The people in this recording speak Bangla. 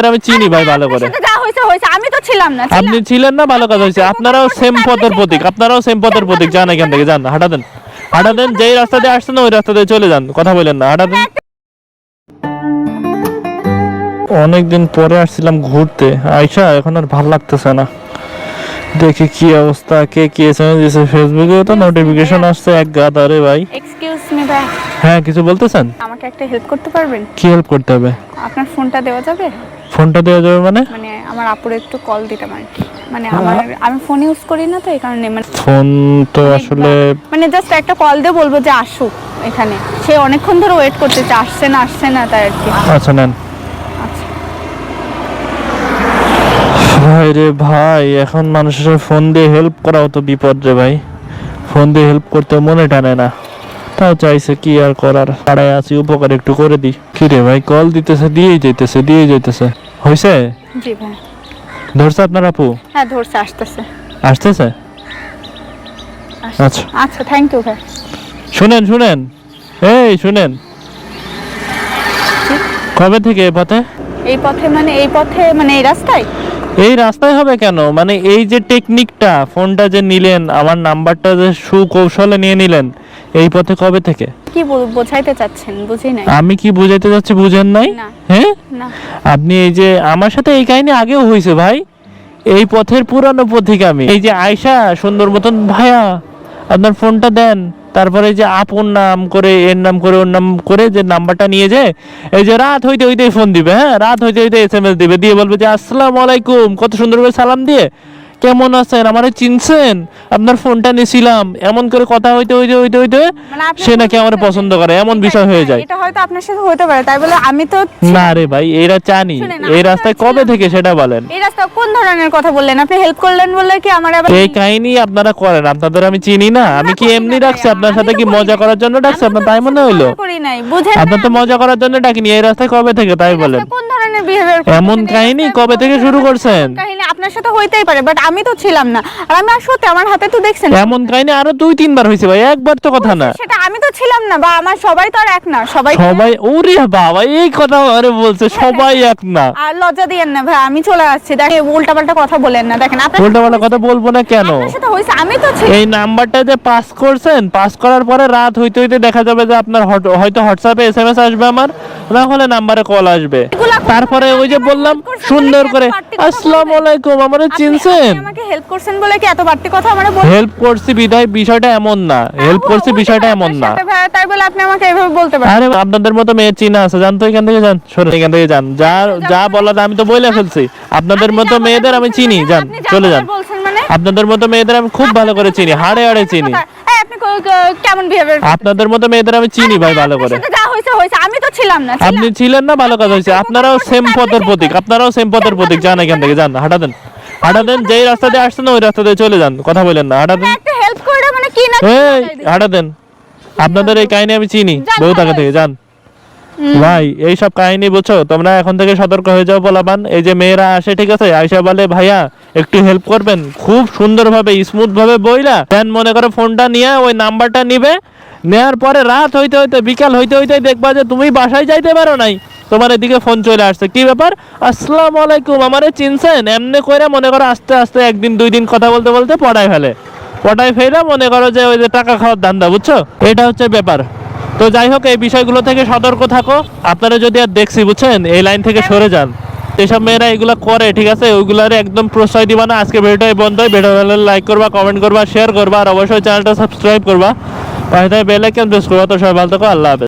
আমি চিনি ভাই ভালো করে। যা হইছে হইছে, আমি তো ছিলাম না। আপনি ছিলেন না, ভালো কাজ হয়েছে। আপনারাও সেম পথের প্রতীক, আপনারাও সেম পথের প্রতীক। যান এখান থেকে, যান, হাঁটা দেন, হাঁটা দেন। যেই রাস্তা দিয়ে আসছেন ওই রাস্তা দিয়ে চলে যান, কথা বলেন না, হাঁটা দেন। অনেকদিন পরে আসছিলাম ঘুরতে, আইসা এখন আর ভাল লাগতেছে না। দেখি কি অবস্থা, কে কি এসএমএস দিয়েছে, ফেসবুকে তো নোটিফিকেশন আসছে এক গাদা রে ভাই। এক্সকিউজ মি ভাই, হ্যাঁ কিছু বলতেছেন? আমাকে একটা হেল্প করতে পারবেন? কি হেল্প করতে হবে? আপনার ফোনটা দেওয়া যাবে? ফোনটা দেওয়া যাবে মানে? মানে আমার আপুর একটু কল দিতাম আর কি। মানে আমি ফোন ইউজ করি না তো এই কারণে। মানে ফোন তো আসলে মানে জাস্ট একটা কল দিয়ে বলবো যে আসুক এখানে। সে অনেকক্ষণ ধরে ওয়েট করতেছে, আসছে না তাই আর কি। আচ্ছা নেন। আচ্ছা ভাই রে ভাই, এখন মানুষের ফোন দিয়ে হেল্প করাও তো বিপদ রে ভাই। ফোন দিয়ে হেল্প করতে মনে টানে না, তাও চাইছে কি আর করার। পাড়ায় আছি, উপকার একটু করে দিই। কি রে ভাই, কল দিতেছে, দিয়েই যাইতেছে। হয়েছে? জি ভাই। ধরছে আপনার আপু? হ্যাঁ ধরছে, আসতেছে। আচ্ছা আচ্ছা থ্যাংক ইউ ভাই। শুনেন, এই শুনেন, কবে থেকে এই পথে? এই পথে মানে এই রাস্তায়? এই রাস্তায় হবে কেন, মানে এই যে টেকনিকটা, ফোনটা যে নিলেন, আমার নাম্বারটা যে সুকৌশলে নিয়ে নিলেন, এই পথে কবে থেকে? কি বোঝাইতে চাচ্ছেন? বুঝি নাই। আমি কি বুঝাইতে যাচ্ছি বুঝেন নাই? না। হ্যাঁ না। আপনি এই যে আমার সাথে এই কাহিনী আগেও হয়েছে ভাই। এই পথের পুরানো পথিক আমি। এই যে আয়শা সুন্দর মতন, ভাইয়া আপনার ফোনটা দেন, তারপরে যে আপন নাম করে, এর নাম করে, ওর নাম করে যে নাম্বারটা নিয়ে যায়, এই যে রাত হইতে ফোন দিবে, হ্যাঁ রাত হইতে এসএমএস দিবে, দিয়ে বলবে যে আসসালামু আলাইকুম, কত সুন্দর করে সালাম দিয়ে, কেমন আছেন, আমারে চিনছেন, আপনার ফোনটা নিয়েছিলাম, এমন করে কথা হইতে মানে আপনি সে নাকি আমার পছন্দ করে, এমন বিষয় হয়ে যায়। এটা হয়তো আপনার সাথে হতে পারে, তাই বলে আমি তো না রে ভাই, এরা জানি। এই রাস্তায় কবে থেকে সেটা বলেন? এই রাস্তা কোন ধরনের কথা বললেন আপনি? হেল্প করলেন বলে কি আমার আবার এই কাহিনী আপনারা করেন? আপনাদের আমি চিনি না, আমি কি এমনি ডাকছি আপনার সাথে? কি মজা করার জন্য ডাকছি আপনার, তাই মনে হইলো? করি নাই, বুঝেন? আপনার তো মজা করার জন্য ডাকিনি। এই রাস্তায় কবে থেকে তাই বলেন? কোন ধরনের বিহেভিয়ার? এমন কাহিনী কবে থেকে শুরু করছেন? কাহিনী আপনার সাথে হইতেই পারে, বাট আমি তো ছিলাম না। আর আমি আসলে আমার হাতে তো দেখছেন এমন কাহিনী আরো 2-3 বার হয়েছে ভাই, একবার তো কথা না। সেটা আমি তো ছিলাম না, বা আমার সবাই তো আর এক না। সবাই ওরে বাবা, এই কথা আরে বলছে সবাই এক না। আর লজ্জা দিয়েন না ভাই, আমি চলে আসছি। দেখেন উল্টাপাল্টা কথা বলেন না। দেখেন আপনার উল্টাপাল্টা কথা বলবো না কেন? আপনার সাথে হইছে, আমি তো ছিলাম। এই নাম্বারটা যে পাস করছেন, পাস করার পরে রাত হইতে দেখা যাবে যে আপনার হয়তো হোয়াটসঅ্যাপে এসএমএস আসবে আমার, না হলে নাম্বারে কল আসবে। তারপরে ওই যে বললাম সুন্দর করে আসসালামু আলাইকুম, আমারে চিনছেন? আপনি আমাকে হেল্প করছেন বলে কি এত বাড়তি কথা আমারে বলছেন? হেল্প করছি বিধায় বিষয়টা এমন না, হেল্প করছি বিষয়টা এমন না। ভাই তাই বলে আপনি আমাকে এভাবে বলতে পারেন? আরে আপনাদের মতো মেয়ে চিনা আছে, জান তো, এখান থেকে যান, সরে এখান থেকে যান। যা বলার আমি তো বলে ফেলছি। আপনাদের মতো মেয়েদের আমি চিনি, যান চলে যান। আপনাদের মতো মেয়েদের আমি খুব ভালো করে চিনি, হাড়ে চিনি। আপনি কেমন বিহেভিয়ার? আপনাদের মতো মেয়েদের আমি চিনি ভাই ভালো করে। যা হইছে হইছে, আমি তো ছিলাম না। আপনি ছিলেন না, ভালো কাজ হয়েছে। আপনারাও সেম পথের প্রতীক, যান এখান থেকে, যান, হাঁটা দেন। যেই রাস্তা দিয়ে আসছেন ওই রাস্তা দিয়ে চলে যান, কথা বলেন না, হাঁটা দেন। একটা হেল্প করে মানে কি না? এই হাঁটা দেন। আপনাদের এই কাহিনী আমি চিনি বহুত আগে থেকে, যান ভাই। এই সব কাহিনী বুঝছো তোমরা, এখন থেকে সতর্ক হয়ে যাও বলাবান। এই যে মেয়েরা আসে, ঠিক আছে, আয়শা বলে ভাইয়া একটু হেল্প করবেন, খুব সুন্দরভাবে স্মুথ ভাবে বইলা দেন, মনে করে ফোনটা নিয়ে ওই নাম্বারটা নিবে, নেয়ার পরে রাত হইতে বিকাল হইতে দেখবা যে তুমি বাসায় যাইতে পারো নাই, তোমার এদিকে ফোন চলে আসছে। কি ব্যাপার, আসসালামু আলাইকুম, আমারে চিনছেন, এমনি কইরা মনে করো আস্তে আস্তে 1-2 দিন কথা বলতে পড়ায় ফেলে মনে করো যে ওই যে টাকা খাওয়ার ধান্দা, বুঝছো? এটা হচ্ছে ব্যাপার। তো যাই হোক, এই বিষয়গুলো থেকে সতর্ক থাকো। আপনারা যদি আর দেখছি, বুঝছেন, এই লাইন থেকে সরে যান। যেসব মেয়েরা এগুলো করে, ঠিক আছে, ওইগুলার একদম প্রশ্রয় দিবা না। আজকে ভিডিওটাই বন্ধ। ভিডিও ভালো লাইক করবা, কমেন্ট করবা, শেয়ার করবা, আর অবশ্যই চ্যানেলটা সাবস্ক্রাইব করবা, পাশে বেল আইকন প্রেস করবা। তো সবাই ভালো থাকো, আল্লাহ হাফেজ।